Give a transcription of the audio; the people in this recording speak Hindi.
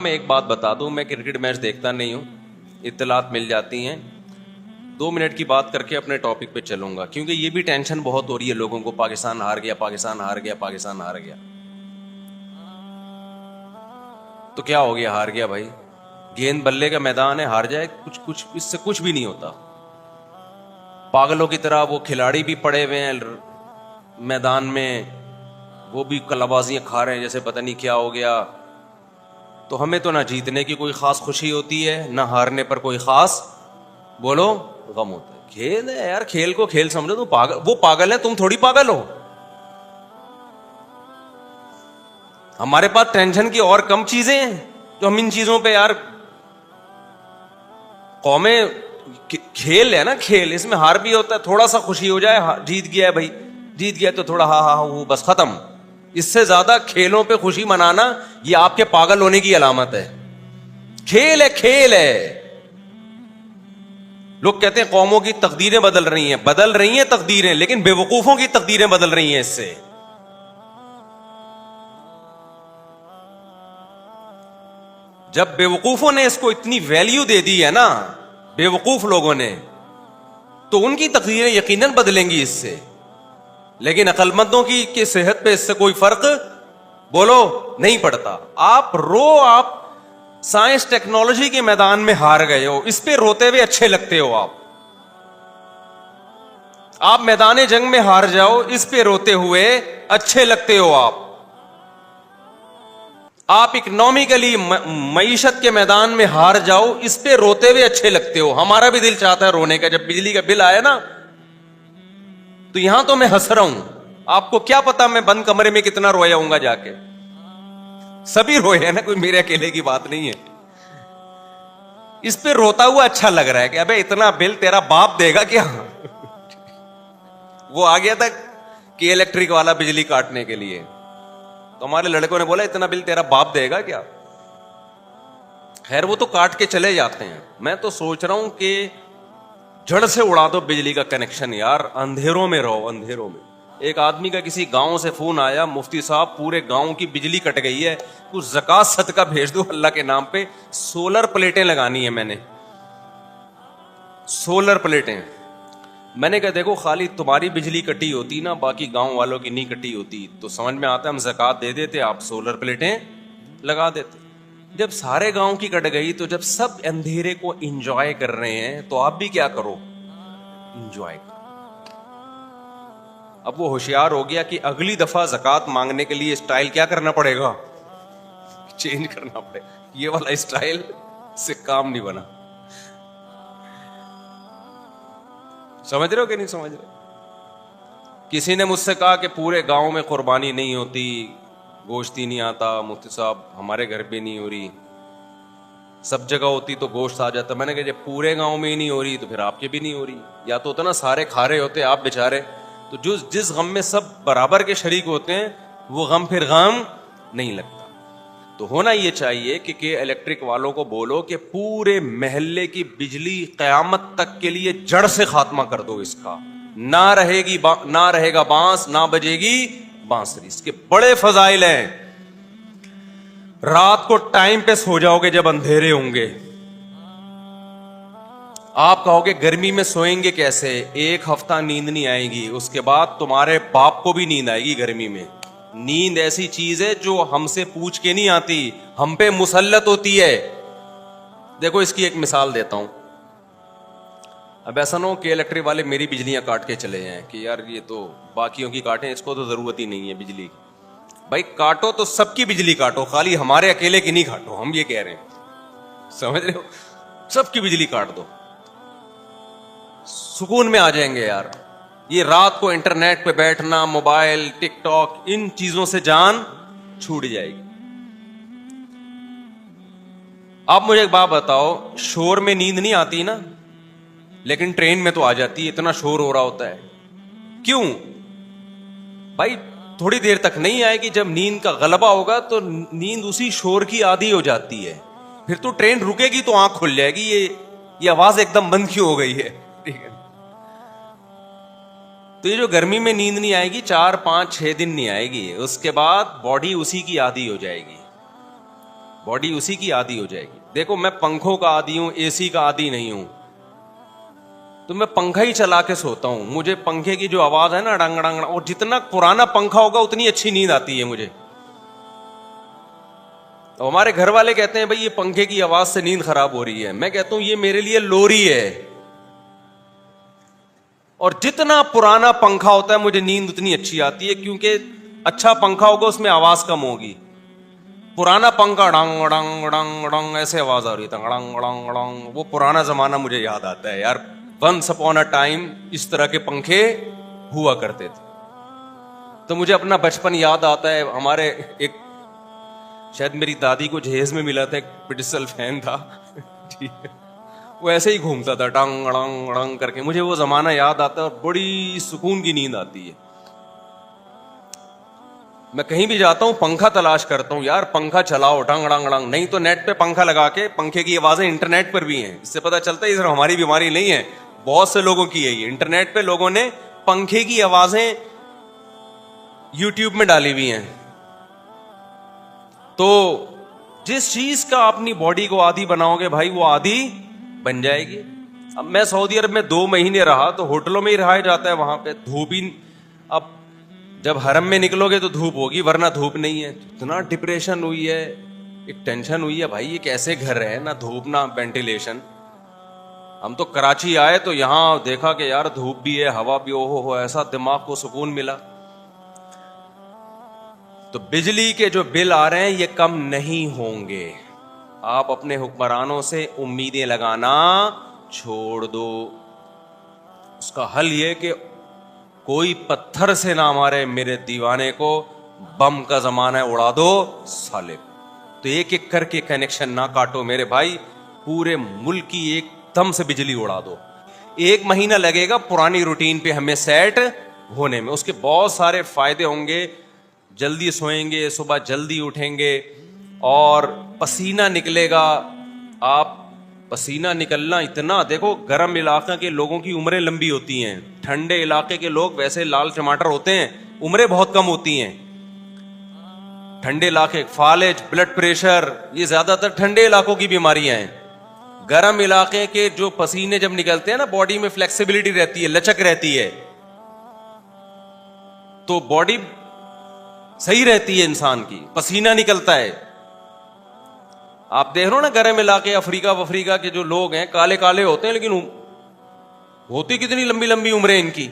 मैं एक बात बता दूं, मैं क्रिकेट मैच देखता नहीं हूं, इत्तलात मिल जाती हैं। 2 मिनट की बात करके अपने टॉपिक पे चलूंगा, क्योंकि ये भी टेंशन बहुत हो रही है लोगों को। पाकिस्तान हार गया, पाकिस्तान हार गया, पाकिस्तान हार गया। तो क्या हो गया, हार गया भाई? गेंद बल्ले का मैदान है, हार जाए, कुछ कुछ इससे कुछ भी नहीं होता। पागलों की तरह वो खिलाड़ी भी पड़े हुए हैं मैदान में, वो भी कलाबाजियां खा रहे हैं जैसे पता नहीं क्या हो गया। तो हमें तो ना जीतने की कोई खास खुशी होती है, ना हारने पर कोई खास बोलो गम होता है। खेल है यार, खेल को खेल समझो। तुम पागल, वो पागल है, तुम थोड़ी पागल हो। हमारे पास टेंशन की और कम चीजें हैं जो हम इन चीजों पे यार कौमें। खेल है ना, खेल, इसमें हार भी होता है, थोड़ा सा खुशी हो जाए, जीत गया है भाई, जीत गया तो थोड़ा हा हा वो बस खत्म। इससे ज्यादा खेलों पे खुशी मनाना ये आपके पागल होने की अलामत है। खेल है, खेल है। लोग कहते हैं कौमों की तकदीरें बदल रही हैं तकदीरें, लेकिन बेवकूफों की तकदीरें बदल रही हैं इससे। जब बेवकूफों ने इसको इतनी वैल्यू दे दी है ना, बेवकूफ लोगों ने, तो उनकी तकदीरें यकीनन बदलेंगी इससे। लेकिन अक्लमंदों की सेहत पे इससे कोई फर्क बोलो नहीं पड़ता। आप साइंस टेक्नोलॉजी के मैदान में हार गए हो, इस पे रोते हुए अच्छे लगते हो। आप मैदान जंग में हार जाओ, इस पे रोते हुए अच्छे लगते हो। आप इकोनॉमिकली मईशत के मैदान में हार जाओ, इस पे रोते हुए अच्छे लगते हो। हमारा भी दिल चाहता है रोने का। जब बिजली का बिल आया ना, तो यहां तो मैं हंस रहा हूं, आपको क्या पता मैं बंद कमरे में कितना रोया हूंगा जाके। सभी रोए हैं ना, कोई मेरे अकेले की बात नहीं है। इस पे रोता हुआ अच्छा लग रहा है कि अबे इतना बिल तेरा बाप देगा क्या। वो आ गया था कि इलेक्ट्रिक वाला बिजली काटने के लिए, तो हमारे लड़कों ने बोला इतना बिल तेरा बाप देगा क्या। खैर वो तो काट के चले जाते हैं। मैं तो सोच रहा हूं कि जड़ से उड़ा दो बिजली का कनेक्शन यार, अंधेरों में रहो, अंधेरों में। एक आदमी का किसी गांव से फोन आया, मुफ्ती साहब पूरे गांव की बिजली कट गई है, कुछ ज़कात सदका भेज दो अल्लाह के नाम पे। सोलर प्लेटें लगानी है मैंने, सोलर प्लेटें। मैंने कहा देखो, खाली तुम्हारी बिजली कटी होती ना, बाकी गांव वालों की नहीं कटी होती, तो समझ में आता, हम ज़कात दे देते, आप सोलर प्लेटें लगा देते। जब सारे गांव की कट गई, तो जब सब अंधेरे को एंजॉय कर रहे हैं, तो आप भी क्या करो, एंजॉय करो। अब वो होशियार हो गया कि अगली दफा ज़कात मांगने के लिए स्टाइल क्या करना पड़ेगा, चेंज करना पड़ेगा। ये वाला स्टाइल से काम नहीं बना। समझ रहे हो कि नहीं समझ रहे? किसी ने मुझसे कहा कि पूरे गांव में कुर्बानी नहीं होती, गोश्त ही नहीं आता। मुफ्ती साहब हमारे घर पे नहीं हो रही, सब जगह होती तो गोश्त आ जाता। मैंने कहा जब पूरे गांव में ही नहीं हो रही तो फिर आपके भी नहीं हो रही। या तो होता ना सारे खा रहे होते, आप बेचारे, तो जो जिस गम में सब बराबर के शरीक होते हैं, वो गम फिर गम नहीं लगता। तो होना ये चाहिए कि इलेक्ट्रिक वालों को बोलो कि पूरे महल्ले की बिजली कयामत तक के लिए जड़ से खात्मा कर दो इसका। ना रहेगा बांस, ना बजेगी बांसुरी। इसके बड़े फजाइल हैं। रात को टाइम पे सो जाओगे जब अंधेरे होंगे। आप कहोगे गर्मी में सोएंगे कैसे, 1 हफ्ता नींद नहीं आएगी, उसके बाद तुम्हारे बाप को भी नींद आएगी गर्मी में। नींद ऐसी चीज है जो हमसे पूछ के नहीं आती, हम पे मुसल्लत होती है। देखो इसकी एक मिसाल देता हूं। अब ऐसा ना हो कि इलेक्ट्रिक वाले मेरी बिजलियां काट के चले जाएं कि यार ये तो बाकियों की काटें, इसको तो जरूरत ही नहीं है बिजली की। भाई काटो तो सबकी बिजली काटो, खाली हमारे अकेले की नहीं काटो, हम ये कह रहे हैं। समझ रहे हो? सबकी बिजली काट दो, सुकून में आ जाएंगे यार। ये रात को इंटरनेट पे बैठना, मोबाइल, टिकटॉक, इन चीजों से जान छूट जाएगी। आप मुझे एक बात बताओ, शोर में नींद नहीं आती ना, लेकिन ट्रेन में तो आ जाती है, इतना शोर हो रहा होता है। क्यों भाई? थोड़ी देर तक नहीं आएगी, जब नींद का गलबा होगा तो नींद उसी शोर की आदी हो जाती है। फिर तो ट्रेन रुकेगी तो आंख खुल जाएगी, ये आवाज एकदम बंद क्यों हो गई है। ठीक है, तो ये जो गर्मी में नींद नहीं आएगी, 4, 5, 6 दिन नहीं आएगी, उसके बाद बॉडी उसी की आदी हो जाएगी। बॉडी उसी की आदी हो जाएगी। देखो मैं पंखों का आदी हूं, एसी का आदी नहीं हूं, तो मैं पंखा ही चला के सोता हूं। मुझे पंखे की जो आवाज है ना, डंग डंग, और जितना पुराना पंखा होगा उतनी अच्छी नींद आती है मुझे। तो हमारे घर वाले कहते हैं भाई ये पंखे की आवाज से नींद खराब हो रही है। मैं कहता हूं ये मेरे लिए लोरी है, और जितना पुराना पंखा होता है मुझे नींद उतनी अच्छी आती है, क्योंकि अच्छा पंखा होगा उसमें आवाज कम होगी। पुराना पंखा डंग डंग डंग डंग ऐसे आवाज आ रही है, डंग डंग डंग, वो पुराना जमाना मुझे याद आता है यार। वंस अपॉन अ टाइम इस तरह के पंखे हुआ करते थे। तो मुझे अपना बचपन याद आता है। हमारे एक, शायद मेरी दादी को जहेज में मिला था, एक पिटिसल फैन था ठीक है, वो ऐसे ही घूमता था डंग डंग डंग करके। मुझे वो जमाना याद आता है और बड़ी सुकून की नींद आती है। मैं कहीं भी जाता हूं पंखा तलाश करता हूं, यार पंखा चलाओ डंग डंग डंग, नहीं तो नेट पे पंखा लगा के, पंखे की आवाजें इंटरनेट पर भी हैं, इससे पता चलता है ये सिर्फ हमारी बीमारी नहीं है, बहुत से लोगों की है ये। इंटरनेट पे लोगों ने पंखे की आवाजें यूट्यूब में डाली हुई हैं। तो जिस चीज का अपनी बॉडी को आदी बनाओगे भाई, वो आदी बन जाएगी। अब मैं सऊदी अरब में 2 महीने रहा, तो होटलों में ही रहा जाता है, वहां पे धूप ही, अब जब हरम में निकलोगे तो धूप होगी, वरना धूप नहीं है। इतना डिप्रेशन हुई है, एक टेंशन हुई है भाई, ये कैसे घर है, ना धूप ना वेंटिलेशन। हम तो कराची आए तो यहां देखा कि यार धूप भी है, हवा भी, ओहो हो, ऐसा दिमाग को सुकून मिला। तो बिजली के जो बिल आ रहे हैं ये कम नहीं होंगे। आप अपने हुक्मरानों से उम्मीदें लगाना छोड़ दो। उसका हल ये कि कोई पत्थर से ना मारे मेरे दीवाने को, बम का जमाना है, उड़ा दो साले। तो एक एक करके कनेक्शन ना काटो मेरे भाई, पूरे मुल्क की एक दम से बिजली उड़ा दो। 1 महीना लगेगा पुरानी रूटीन पे हमें सेट होने में, उसके बहुत सारे फायदे होंगे। जल्दी सोएंगे, सुबह जल्दी उठेंगे, और पसीना निकलेगा। आप पसीना निकलना इतना, देखो गर्म इलाके के लोगों की उम्रें लंबी होती हैं, ठंडे इलाके के लोग वैसे लाल टमाटर होते हैं, उम्रें बहुत कम होती हैं। ठंडे इलाके, फालिज, ब्लड प्रेशर, ये ज्यादातर ठंडे इलाकों की बीमारियां हैं। गर्म इलाके के जो पसीने जब निकलते हैं ना, बॉडी में फ्लेक्सिबिलिटी रहती है, लचक रहती है, तो बॉडी सही रहती है इंसान की, पसीना निकलता है। आप देख रहे हो ना गर्म इलाके, अफ्रीका के जो लोग हैं काले काले होते हैं, लेकिन होती कितनी लंबी लंबी उम्रें इनकी।